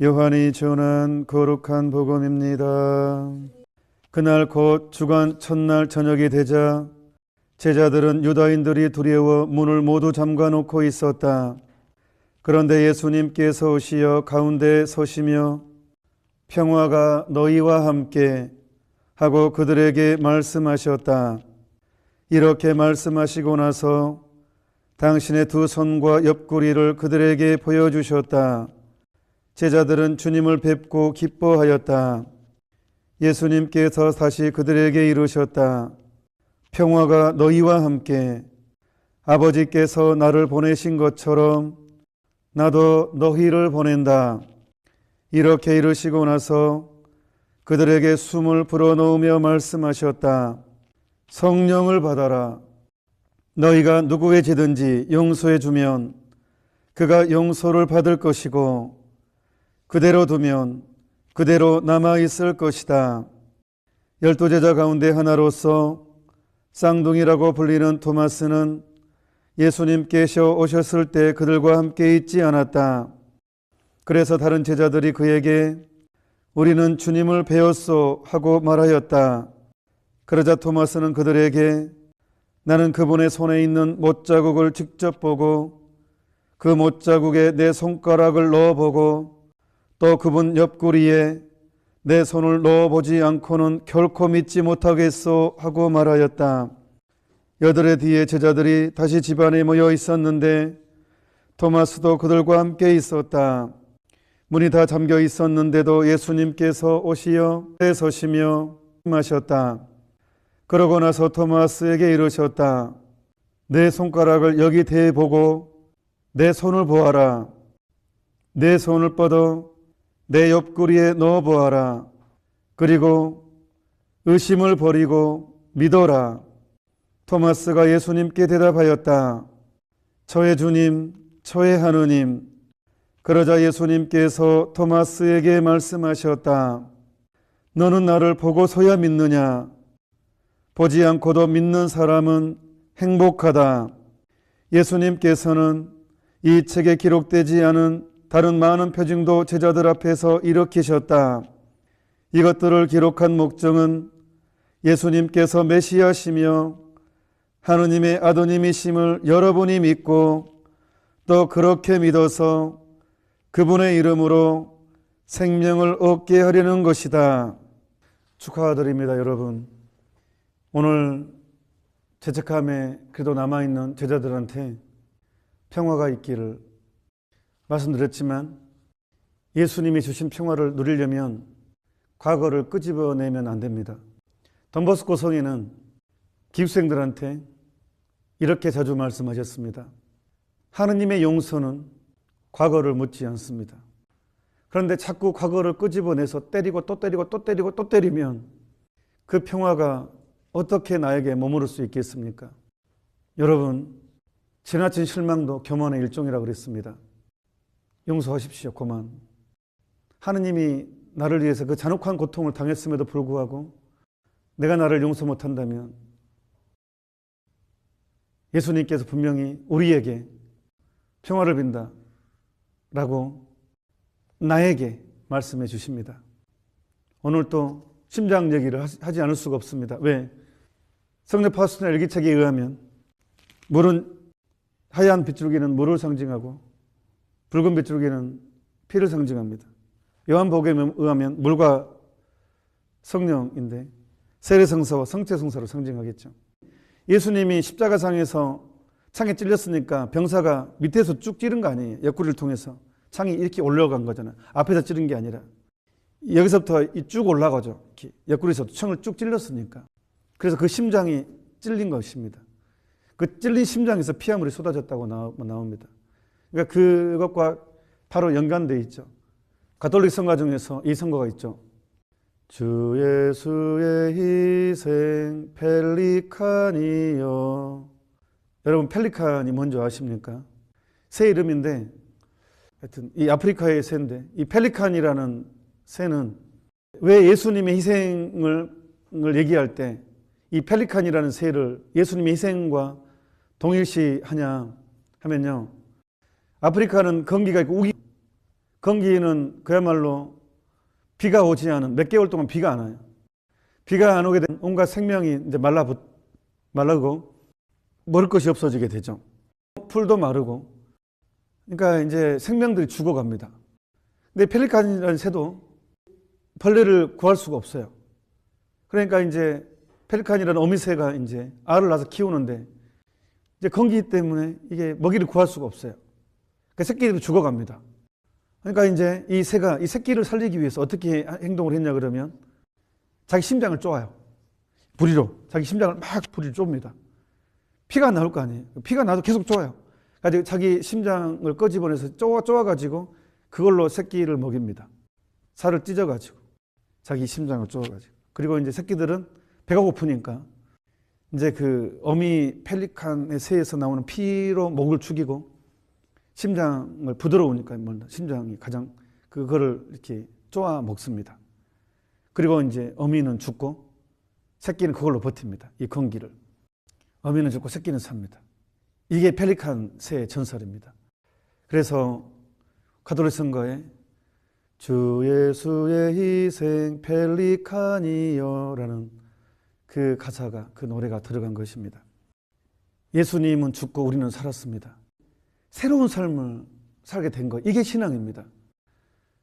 요한이 전한 거룩한 복음입니다. 그날 곧 주간 첫날 저녁이 되자 제자들은 유다인들이 두려워 문을 모두 잠가놓고 있었다. 그런데 예수님께서 오시어 가운데 서시며 평화가 너희와 함께 하고 그들에게 말씀하셨다. 이렇게 말씀하시고 나서 당신의 두 손과 옆구리를 그들에게 보여주셨다. 제자들은 주님을 뵙고 기뻐하였다. 예수님께서 다시 그들에게 이르셨다. 평화가 너희와 함께. 아버지께서 나를 보내신 것처럼 나도 너희를 보낸다. 이렇게 이르시고 나서 그들에게 숨을 불어넣으며 말씀하셨다. 성령을 받아라. 너희가 누구에게든지 용서해 주면 그가 용서를 받을 것이고 그대로 두면 그대로 남아있을 것이다. 12제자 가운데 하나로서 쌍둥이라고 불리는 토마스는 예수님께서 오셨을 때 그들과 함께 있지 않았다. 그래서 다른 제자들이 그에게 우리는 주님을 배웠소 하고 말하였다. 그러자 토마스는 그들에게 나는 그분의 손에 있는 못자국을 직접 보고 그 못자국에 내 손가락을 넣어보고 또 그분 옆구리에 내 손을 넣어보지 않고는 결코 믿지 못하겠소 하고 말하였다. 여드레 뒤에 제자들이 다시 집안에 모여 있었는데 토마스도 그들과 함께 있었다. 문이 다 잠겨 있었는데도 예수님께서 오시어 서시며 말씀하셨다. 그러고 나서 토마스에게 이르셨다. 내 손가락을 여기 대보고 내 손을 보아라. 내 손을 뻗어 내 옆구리에 넣어보아라. 그리고 의심을 버리고 믿어라. 토마스가 예수님께 대답하였다. 저의 주님, 저의 하느님. 그러자 예수님께서 토마스에게 말씀하셨다. 너는 나를 보고서야 믿느냐? 보지 않고도 믿는 사람은 행복하다. 예수님께서는 이 책에 기록되지 않은 다른 많은 표징도 제자들 앞에서 일으키셨다. 이것들을 기록한 목적은 예수님께서 메시아시며 하느님의 아드님이심을 여러분이 믿고 또 그렇게 믿어서 그분의 이름으로 생명을 얻게 하려는 것이다. 축하드립니다, 여러분. 오늘 죄책감에 그래도 남아있는 제자들한테 평화가 있기를 말씀드렸지만 예수님이 주신 평화를 누리려면 과거를 끄집어내면 안 됩니다. 돈보스코 성인은 기숙생들한테 이렇게 자주 말씀하셨습니다. 하느님의 용서는 과거를 묻지 않습니다. 그런데 자꾸 과거를 끄집어내서 때리고 또 때리고 또 때리고 또 때리면 그 평화가 어떻게 나에게 머무를 수 있겠습니까? 여러분, 지나친 실망도 교만의 일종이라고 그랬습니다. 용서하십시오. 그만. 하느님이 나를 위해서 그 잔혹한 고통을 당했음에도 불구하고 내가 나를 용서 못한다면 예수님께서 분명히 우리에게 평화를 빈다 라고 나에게 말씀해 주십니다. 오늘 또 심장 얘기를 하지 않을 수가 없습니다. 왜? 성령 파스토나 일기책에 의하면 물은 하얀 빗줄기는 물을 상징하고 붉은 빗줄기는 피를 상징합니다. 요한복음에 의하면 물과 성령인데 세례성사와 성체성사로 상징하겠죠. 예수님이 십자가상에서 창에 찔렸으니까 병사가 밑에서 쭉 찌른 거 아니에요. 옆구리를 통해서 창이 이렇게 올라간 거잖아요. 앞에서 찌른 게 아니라 여기서부터 쭉 올라가죠. 이렇게 옆구리에서 창을 쭉 찔렀으니까. 그래서 그 심장이 찔린 것입니다. 그 찔린 심장에서 피아물이 쏟아졌다고 나옵니다. 그러니까 그것과 바로 연관되어 있죠. 가톨릭 성가 중에서 이 성가가 있죠. 주 예수의 희생 펠리칸이요. 여러분 펠리칸이 뭔지 아십니까? 새 이름인데 하여튼 이 아프리카의 새인데 이 펠리칸이라는 새는 왜 예수님의 희생을 얘기할 때 이 펠리칸이라는 새를 예수님의 희생과 동일시하냐 하면요. 아프리카는 건기가 있고 우기 건기는 그야말로 비가 오지 않은 몇 개월 동안 비가 안 와요. 비가 안 오게 되면 온갖 생명이 이제 말라고 먹을 것이 없어지게 되죠. 풀도 마르고, 그러니까 이제 생명들이 죽어갑니다. 근데 펠리칸이라는 새도 벌레를 구할 수가 없어요. 그러니까 이제 펠리칸이라는 어미새가 이제 알을 낳아서 키우는데 이제 건기 때문에 이게 먹이를 구할 수가 없어요. 그 새끼들이 죽어갑니다. 그러니까 이제 이 새가 이 새끼를 살리기 위해서 어떻게 행동을 했냐 그러면 자기 심장을 쪼아요. 부리로 자기 심장을 막 부리로 좁니다. 피가 안 나올 거 아니에요. 피가 나도 계속 쪼아요. 그래서 자기 심장을 꺼집어내서 쪼아가지고 그걸로 새끼를 먹입니다. 살을 찢어가지고 자기 심장을 쪼아가지고. 그리고 이제 새끼들은 배가 고프니까 이제 그 어미 펠리칸의 새에서 나오는 피로 목을 죽이고 심장을 부드러우니까 심장이 가장 그거를 이렇게 쪼아 먹습니다. 그리고 이제 어미는 죽고 새끼는 그걸로 버팁니다. 이 건기를. 어미는 죽고 새끼는 삽니다. 이게 펠리칸 새의 전설입니다. 그래서 가톨릭 성가에 주 예수의 희생 펠리칸이여라는 그 가사가, 그 노래가 들어간 것입니다. 예수님은 죽고 우리는 살았습니다. 새로운 삶을 살게 된 것, 이게 신앙입니다.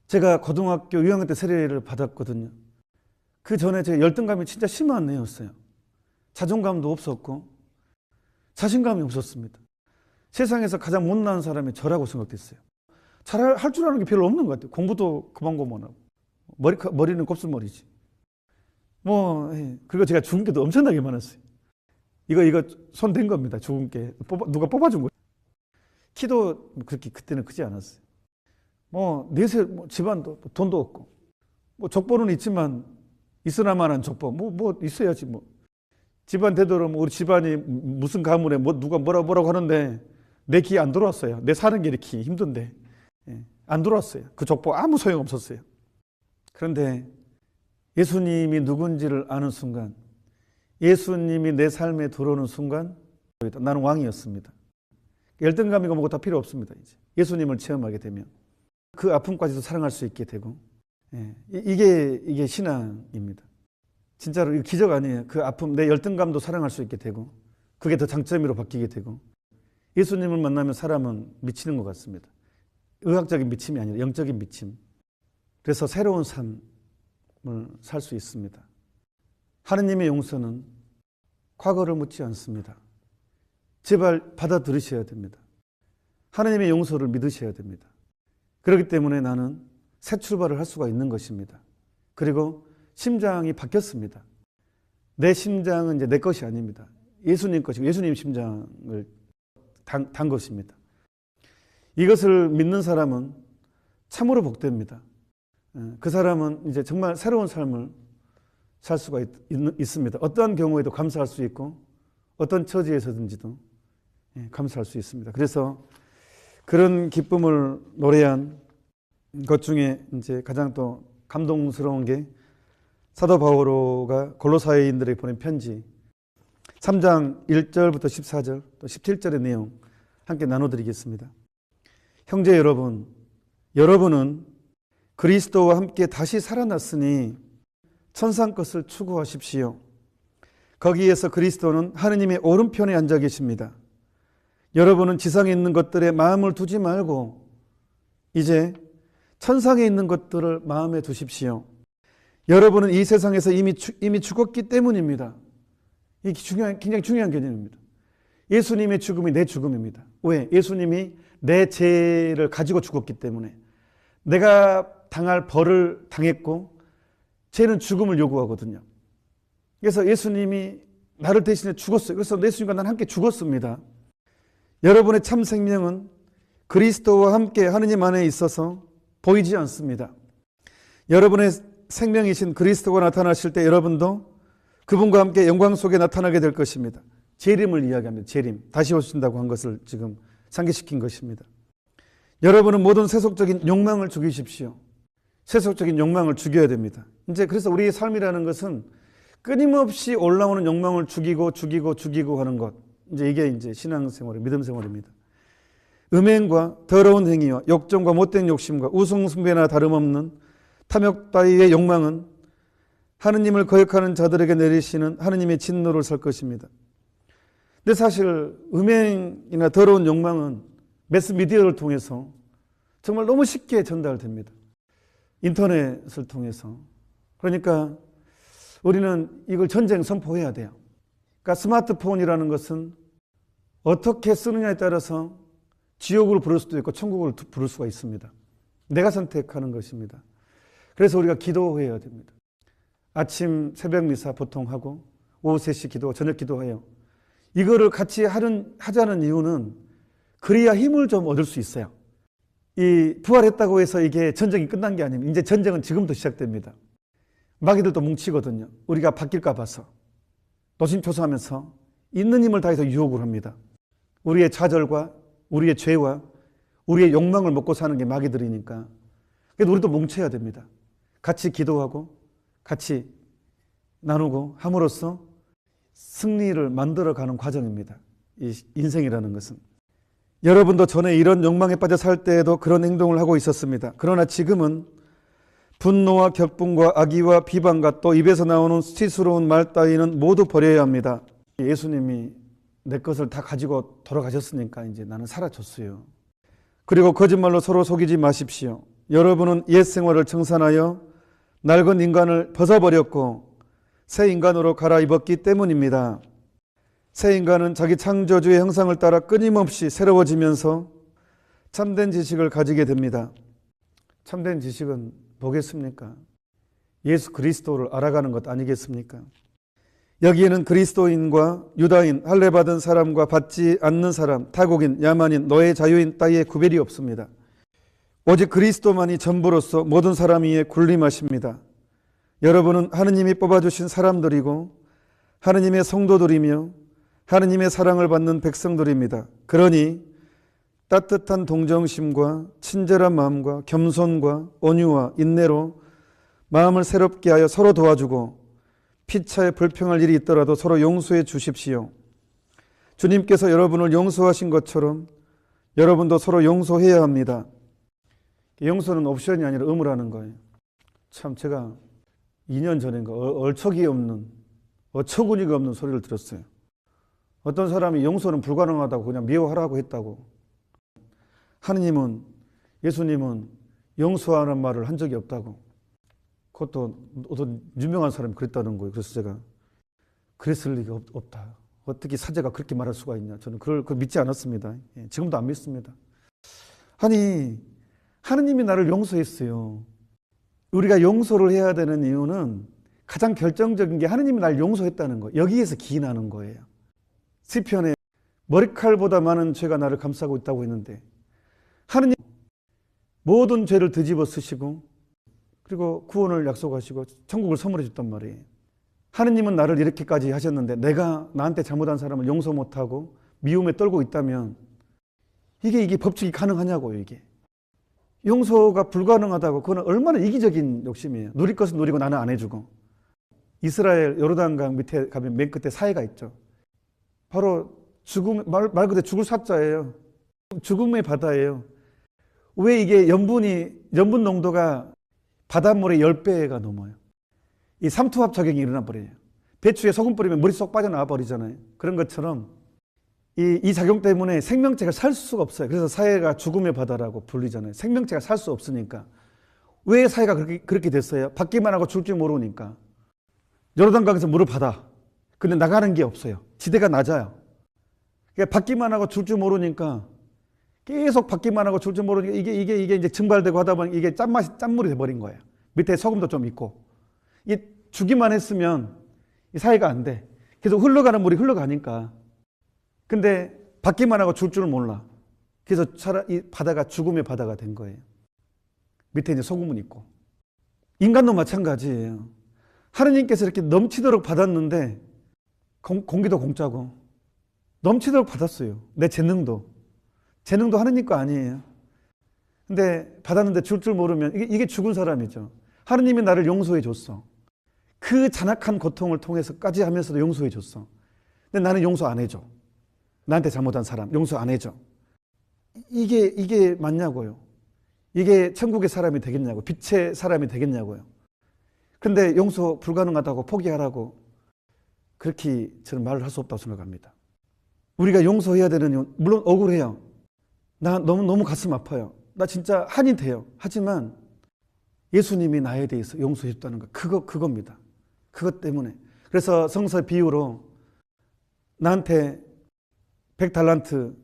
제가 고등학교 6학년 때 세례를 받았거든요. 그 전에 제 열등감이 진짜 심한 애였어요. 자존감도 없었고 자신감이 없었습니다. 세상에서 가장 못난 사람이 저라고 생각됐어요. 잘 할 줄 아는 게 별로 없는 것 같아요. 공부도 그만하고 머리는 곱슬머리지. 그리고 제가 죽은 게도 엄청나게 많았어요. 이거 손 댄 겁니다. 죽은 게 누가 뽑아준 거예요. 키도 그렇게 그때는 크지 않았어요. 집안도 돈도 없고 족보는 있지만 있으나마난 족보 있어야지 집안 되도록 우리 집안이 무슨 가문에 누가 뭐라고 하는데 내 귀에 안 들어왔어요. 내 사는 게 이렇게 힘든데 안 들어왔어요. 그 족보 아무 소용 없었어요. 그런데 예수님이 누군지를 아는 순간, 예수님이 내 삶에 들어오는 순간 나는 왕이었습니다. 열등감이고 뭐고 다 필요 없습니다. 이제 예수님을 체험하게 되면 그 아픔까지도 사랑할 수 있게 되고, 이게 신앙입니다. 진짜로 이거 기적 아니에요. 그 아픔, 내 열등감도 사랑할 수 있게 되고, 그게 더 장점으로 바뀌게 되고, 예수님을 만나면 사람은 미치는 것 같습니다. 의학적인 미침이 아니라 영적인 미침. 그래서 새로운 삶을 살 수 있습니다. 하느님의 용서는 과거를 묻지 않습니다. 제발 받아들이셔야 됩니다. 하느님의 용서를 믿으셔야 됩니다. 그렇기 때문에 나는 새 출발을 할 수가 있는 것입니다. 그리고 심장이 바뀌었습니다. 내 심장은 이제 내 것이 아닙니다. 예수님 것이고 예수님 심장을 단 것입니다. 이것을 믿는 사람은 참으로 복됩니다. 그 사람은 이제 정말 새로운 삶을 살 수가 있습니다. 어떠한 경우에도 감사할 수 있고 어떤 처지에서든지도 감사할 수 있습니다. 그래서 그런 기쁨을 노래한 것 중에 이제 가장 또 감동스러운 게 사도 바오로가 골로사이인들에게 보낸 편지 3장 1절부터 14절 또 17절의 내용 함께 나눠드리겠습니다. 형제 여러분, 여러분은 그리스도와 함께 다시 살아났으니 천상 것을 추구하십시오. 거기에서 그리스도는 하느님의 오른편에 앉아 계십니다. 여러분은 지상에 있는 것들에 마음을 두지 말고 이제 천상에 있는 것들을 마음에 두십시오. 여러분은 이 세상에서 이미 죽었기 때문입니다. 이게 굉장히 중요한 개념입니다. 예수님의 죽음이 내 죽음입니다. 왜? 예수님이 내 죄를 가지고 죽었기 때문에. 내가 당할 벌을 당했고 죄는 죽음을 요구하거든요. 그래서 예수님이 나를 대신해 죽었어요. 그래서 예수님과 나는 함께 죽었습니다. 여러분의 참 생명은 그리스도와 함께 하느님 안에 있어서 보이지 않습니다. 여러분의 생명이신 그리스도가 나타나실 때 여러분도 그분과 함께 영광 속에 나타나게 될 것입니다. 재림을 이야기합니다. 재림. 다시 오신다고 한 것을 지금 상기시킨 것입니다. 여러분은 모든 세속적인 욕망을 죽이십시오. 세속적인 욕망을 죽여야 됩니다. 이제 그래서 우리의 삶이라는 것은 끊임없이 올라오는 욕망을 죽이고 하는 것. 이제 이게 이제 신앙생활, 믿음 생활입니다. 음행과 더러운 행위와 욕정과 못된 욕심과 우승숭배나 다름없는 탐욕 따위의 욕망은 하느님을 거역하는 자들에게 내리시는 하느님의 진노를 살 것입니다. 근데 사실 음행이나 더러운 욕망은 매스미디어를 통해서 정말 너무 쉽게 전달됩니다. 인터넷을 통해서. 그러니까 우리는 이걸 전쟁 선포해야 돼요. 그러니까 스마트폰이라는 것은 어떻게 쓰느냐에 따라서 지옥으로 부를 수도 있고 천국을 부를 수가 있습니다. 내가 선택하는 것입니다. 그래서 우리가 기도해야 됩니다. 아침 새벽 미사 보통 하고 오후 3시 기도, 저녁 기도해요. 이거를 같이 하자는 이유는 그래야 힘을 좀 얻을 수 있어요. 이 부활했다고 해서 이게 전쟁이 끝난 게 아닙니다. 이제 전쟁은 지금부터 시작됩니다. 마귀들도 뭉치거든요. 우리가 바뀔까 봐서 노심초사하면서 있는 힘을 다해서 유혹을 합니다. 우리의 좌절과 우리의 죄와 우리의 욕망을 먹고 사는 게 마귀들이니까. 그래서 우리도 뭉쳐야 됩니다. 같이 기도하고 같이 나누고 함으로써 승리를 만들어가는 과정입니다. 이 인생이라는 것은. 여러분도 전에 이런 욕망에 빠져 살 때에도 그런 행동을 하고 있었습니다. 그러나 지금은 분노와 격분과 악의와 비방과 또 입에서 나오는 수치스러운 말 따위는 모두 버려야 합니다. 예수님이 내 것을 다 가지고 돌아가셨으니까 이제 나는 살아줬어요. 그리고 거짓말로 서로 속이지 마십시오. 여러분은 옛 생활을 청산하여 낡은 인간을 벗어버렸고 새 인간으로 갈아입었기 때문입니다. 새 인간은 자기 창조주의 형상을 따라 끊임없이 새로워지면서 참된 지식을 가지게 됩니다. 참된 지식은 뭐겠습니까? 예수 그리스도를 알아가는 것 아니겠습니까? 여기에는 그리스도인과 유다인, 할례받은 사람과 받지 않는 사람, 타국인, 야만인, 노예, 자유인 따위의 구별이 없습니다. 오직 그리스도만이 전부로서 모든 사람 위에 군림하십니다. 여러분은 하느님이 뽑아주신 사람들이고 하느님의 성도들이며 하느님의 사랑을 받는 백성들입니다. 그러니 따뜻한 동정심과 친절한 마음과 겸손과 온유와 인내로 마음을 새롭게 하여 서로 도와주고 피차에 불평할 일이 있더라도 서로 용서해 주십시오. 주님께서 여러분을 용서하신 것처럼 여러분도 서로 용서해야 합니다. 용서는 옵션이 아니라 의무라는 거예요. 참 제가 2년 전인가 얼척이 없는 어처구니가 없는 소리를 들었어요. 어떤 사람이 용서는 불가능하다고 그냥 미워하라고 했다고. 하느님은, 예수님은 용서하는 말을 한 적이 없다고. 그것도 어떤 유명한 사람이 그랬다는 거예요. 그래서 제가 그랬을 리가 없다. 어떻게 사제가 그렇게 말할 수가 있냐. 저는 그걸 믿지 않았습니다. 지금도 안 믿습니다. 아니, 하느님이 나를 용서했어요. 우리가 용서를 해야 되는 이유는 가장 결정적인 게 하느님이 나를 용서했다는 거예요. 여기에서 기인하는 거예요. 시편에 머리칼보다 많은 죄가 나를 감싸고 있다고 했는데 하느님 모든 죄를 뒤집어 쓰시고 그리고 구원을 약속하시고 천국을 선물해 줬단 말이에요. 하느님은 나를 이렇게까지 하셨는데 내가 나한테 잘못한 사람을 용서 못하고 미움에 떨고 있다면 이게 법칙이 가능하냐고요. 이게 용서가 불가능하다고. 그건 얼마나 이기적인 욕심이에요. 누릴 것은 누리고 나는 안 해주고. 이스라엘 요르단강 밑에 가면 맨 끝에 사해가 있죠. 바로 말 그대로 죽을 사자예요. 죽음의 바다예요. 왜 이게 염분 농도가 바닷물의 10배가 넘어요. 이 삼투압 작용이 일어나 버려요. 배추에 소금 뿌리면 머리 쏙 빠져나와 버리잖아요. 그런 것처럼 이 작용 때문에 생명체가 살 수가 없어요. 그래서 사해가 죽음의 바다라고 불리잖아요. 생명체가 살 수 없으니까. 왜 사해가 그렇게 됐어요? 받기만 하고 줄 줄 모르니까. 요르단강에서 물을 받아. 근데 나가는 게 없어요. 지대가 낮아요. 그러니까 받기만 하고 줄 줄 모르니까 계속 받기만 하고 줄 줄 모르니까 이게 이제 증발되고 하다 보니 이게 짠물이 돼버린 거예요. 밑에 소금도 좀 있고. 이게 주기만 했으면 이 사해가 안 돼. 계속 흘러가는 물이 흘러가니까. 근데 받기만 하고 줄 줄 몰라. 그래서 이 바다가 죽음의 바다가 된 거예요. 밑에 이제 소금은 있고. 인간도 마찬가지예요. 하느님께서 이렇게 넘치도록 받았는데 공기도 공짜고 넘치도록 받았어요. 내 재능도 하느님 거 아니에요. 근데 받았는데 줄 줄 모르면 이게 죽은 사람이죠. 하느님이 나를 용서해 줬어. 그 잔악한 고통을 통해서까지 하면서도 용서해 줬어. 근데 나는 용서 안 해줘. 나한테 잘못한 사람 용서 안 해줘. 이게 맞냐고요. 이게 천국의 사람이 되겠냐고. 빛의 사람이 되겠냐고요. 그런데 용서 불가능하다고 포기하라고 그렇게 저는 말을 할 수 없다고 생각합니다. 우리가 용서해야 되는, 물론 억울해요. 나 너무 가슴 아파요. 나 진짜 한이 돼요. 하지만 예수님이 나에 대해서 용서해 줬다는 거, 그겁니다. 그것 때문에. 그래서 성서 비유로 나한테 100달란트,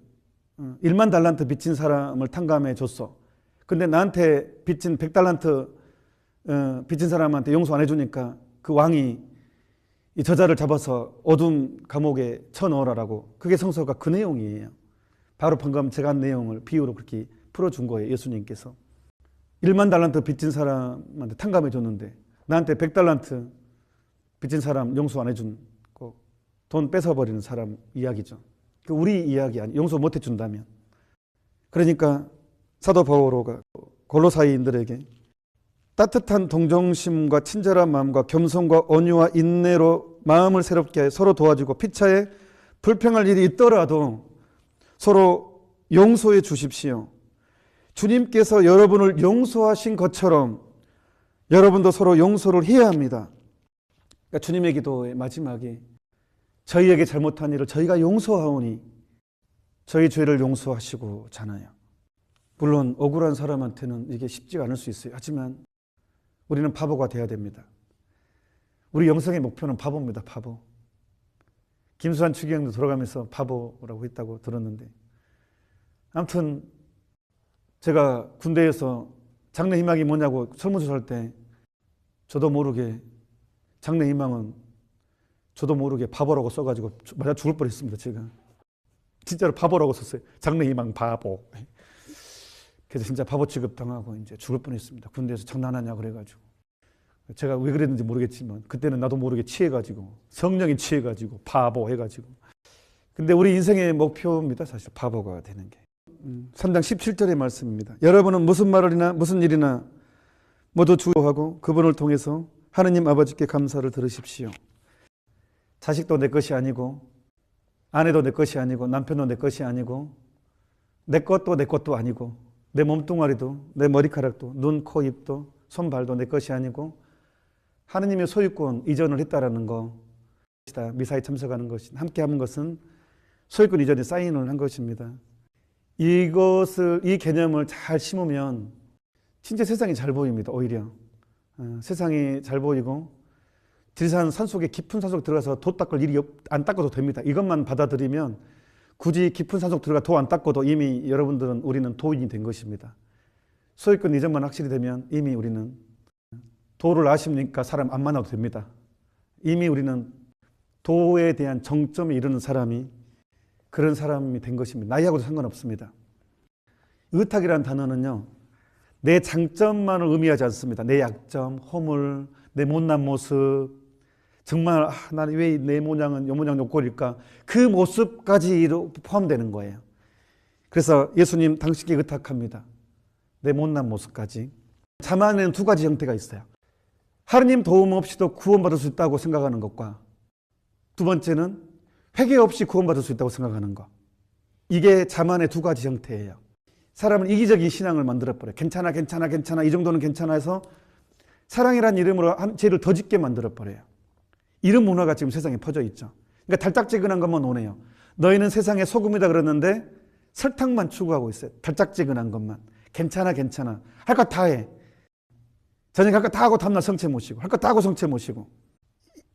1만 달란트 빚진 사람을 탕감해 줬어. 근데 나한테 빚진 100달란트 빚진 사람한테 용서 안 해주니까 그 왕이 이 저자를 잡아서 어둠 감옥에 쳐넣으라고. 그게 성서가 그 내용이에요. 바로 방금 제가 한 내용을 비유로 그렇게 풀어준 거예요. 예수님께서 1만 달란트 빚진 사람한테 탕감해 줬는데 나한테 100달란트 빚진 사람 용서 안 해준 거, 돈 뺏어버리는 사람 이야기죠. 그 우리 이야기 아니, 용서 못 해준다면. 그러니까 사도 바오로가 골로사이인들에게 따뜻한 동정심과 친절한 마음과 겸손과 온유와 인내로 마음을 새롭게 해 서로 도와주고 피차에 불평할 일이 있더라도 서로 용서해 주십시오. 주님께서 여러분을 용서하신 것처럼 여러분도 서로 용서를 해야 합니다. 그러니까 주님의 기도의 마지막에 저희에게 잘못한 일을 저희가 용서하오니 저희 죄를 용서하시고잖아요. 물론 억울한 사람한테는 이게 쉽지가 않을 수 있어요. 하지만 우리는 바보가 돼야 됩니다. 우리 영성의 목표는 바보입니다. 바보. 김수환 추기경도 돌아가면서 바보라고 했다고 들었는데, 아무튼 제가 군대에서 장래 희망이 뭐냐고 설문조사할 때 저도 모르게 장래 희망은 저도 모르게 바보라고 써가지고 맞아 죽을 뻔했습니다. 제가 진짜로 바보라고 썼어요. 장래 희망 바보. 그래서 진짜 바보 취급 당하고 이제 죽을 뻔했습니다. 군대에서 장난하냐 그래가지고. 제가 왜 그랬는지 모르겠지만 그때는 나도 모르게 취해가지고 성령이 취해가지고 바보 해가지고. 근데 우리 인생의 목표입니다. 사실 바보가 되는 게. 3장 17절의 말씀입니다. 여러분은 무슨 말이나 무슨 일이나 모두 주하고 그분을 통해서 하느님 아버지께 감사를 들으십시오. 자식도 내 것이 아니고 아내도 내 것이 아니고 남편도 내 것이 아니고 내 것도 아니고 내 몸뚱아리도 내 머리카락도 눈, 코, 입도 손발도 내 것이 아니고 하느님의 소유권 이전을 했다라는 거. 미사에 참석하는 것이 함께 하는 것은 소유권 이전에 사인을 한 것입니다. 이 개념을 잘 심으면 진짜 세상이 잘 보입니다. 오히려 세상이 잘 보이고 지리산 산속에 깊은 산속 들어가서 도 닦을 일이 안 닦아도 됩니다. 이것만 받아들이면 굳이 깊은 산속 들어가 도 안 닦아도 이미 여러분들은 우리는 도인이 된 것입니다. 소유권 이전만 확실히 되면 이미 우리는 도를 아십니까? 사람 안 만나도 됩니다. 이미 우리는 도에 대한 정점에 이르는 사람이 그런 사람이 된 것입니다. 나이하고도 상관없습니다. 의탁이라는 단어는요, 내 장점만을 의미하지 않습니다. 내 약점, 허물, 내 못난 모습, 정말 나는 왜 내 모양은 요 모양 요 꼴일까? 그 모습까지 포함되는 거예요. 그래서 예수님 당신께 의탁합니다. 내 못난 모습까지. 자만에는 두 가지 형태가 있어요. 하느님 도움 없이도 구원받을 수 있다고 생각하는 것과 두 번째는 회개 없이 구원받을 수 있다고 생각하는 것. 이게 자만의 두 가지 형태예요. 사람은 이기적인 신앙을 만들어버려요. 괜찮아 이 정도는 괜찮아 해서 사랑이란 이름으로 죄를 더 짓게 만들어버려요. 이런 문화가 지금 세상에 퍼져 있죠. 그러니까 달짝지근한 것만 오네요. 너희는 세상의 소금이다 그러는데 설탕만 추구하고 있어요. 달짝지근한 것만. 괜찮아 할 것 다 해. 저녁 할 거 다 하고 다음날 성체 모시고 할 거 다 하고 성체 모시고.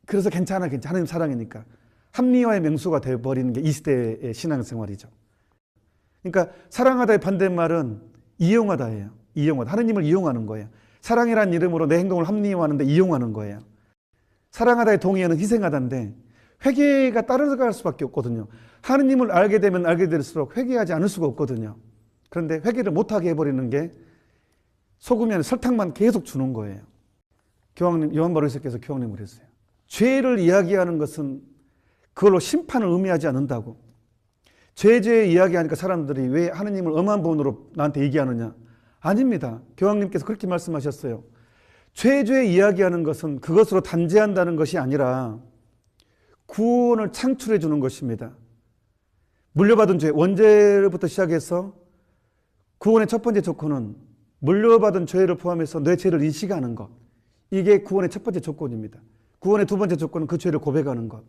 그래서 괜찮아 하나님 사랑이니까 합리화의 명수가 되어버리는 게 이 시대의 신앙생활이죠. 그러니까 사랑하다의 반대말은 이용하다예요. 이용하다. 하느님을 이용하는 거예요. 사랑이라는 이름으로 내 행동을 합리화하는데 이용하는 거예요. 사랑하다의 동의어는 희생하다인데 회개가 따라갈 수밖에 없거든요. 하느님을 알게 되면 알게 될수록 회개하지 않을 수가 없거든요. 그런데 회개를 못하게 해버리는 게 소금이 아니라 설탕만 계속 주는 거예요. 요한 바리새께서 교황님을 했어요. 죄를 이야기하는 것은 그걸로 심판을 의미하지 않는다고. 죄 이야기하니까 사람들이 왜 하느님을 엄한 분으로 나한테 얘기하느냐. 아닙니다. 교황님께서 그렇게 말씀하셨어요. 죄 이야기하는 것은 그것으로 단죄한다는 것이 아니라 구원을 창출해 주는 것입니다. 물려받은 죄, 원죄로부터 시작해서 구원의 첫 번째 조건은 물려받은 죄를 포함해서 내 죄를 인식하는 것. 이게 구원의 첫 번째 조건입니다. 구원의 두 번째 조건은 그 죄를 고백하는 것.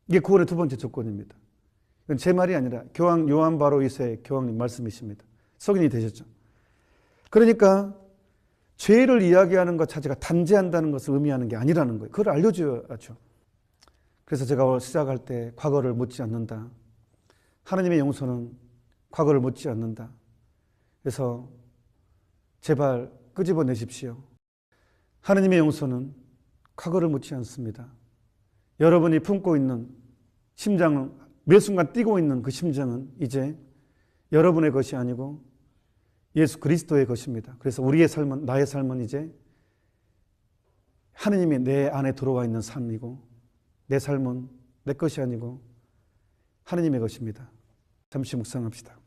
이게 구원의 두 번째 조건입니다. 이건 제 말이 아니라 교황 요한 바로 2세 교황님 말씀이십니다. 석인이 되셨죠. 그러니까 죄를 이야기하는 것 자체가 단죄한다는 것을 의미하는 게 아니라는 거예요. 그걸 알려줘야죠. 그래서 제가 시작할 때 과거를 묻지 않는다. 하나님의 용서는 과거를 묻지 않는다. 그래서 제발 끄집어내십시오. 하나님의 용서는 과거를 묻지 않습니다. 여러분이 품고 있는 심장을 매 순간 뛰고 있는 그 심장은 이제 여러분의 것이 아니고 예수 그리스도의 것입니다. 그래서 우리의 삶은, 나의 삶은 이제 하나님이 내 안에 들어와 있는 삶이고 내 삶은 내 것이 아니고 하나님의 것입니다. 잠시 묵상합시다.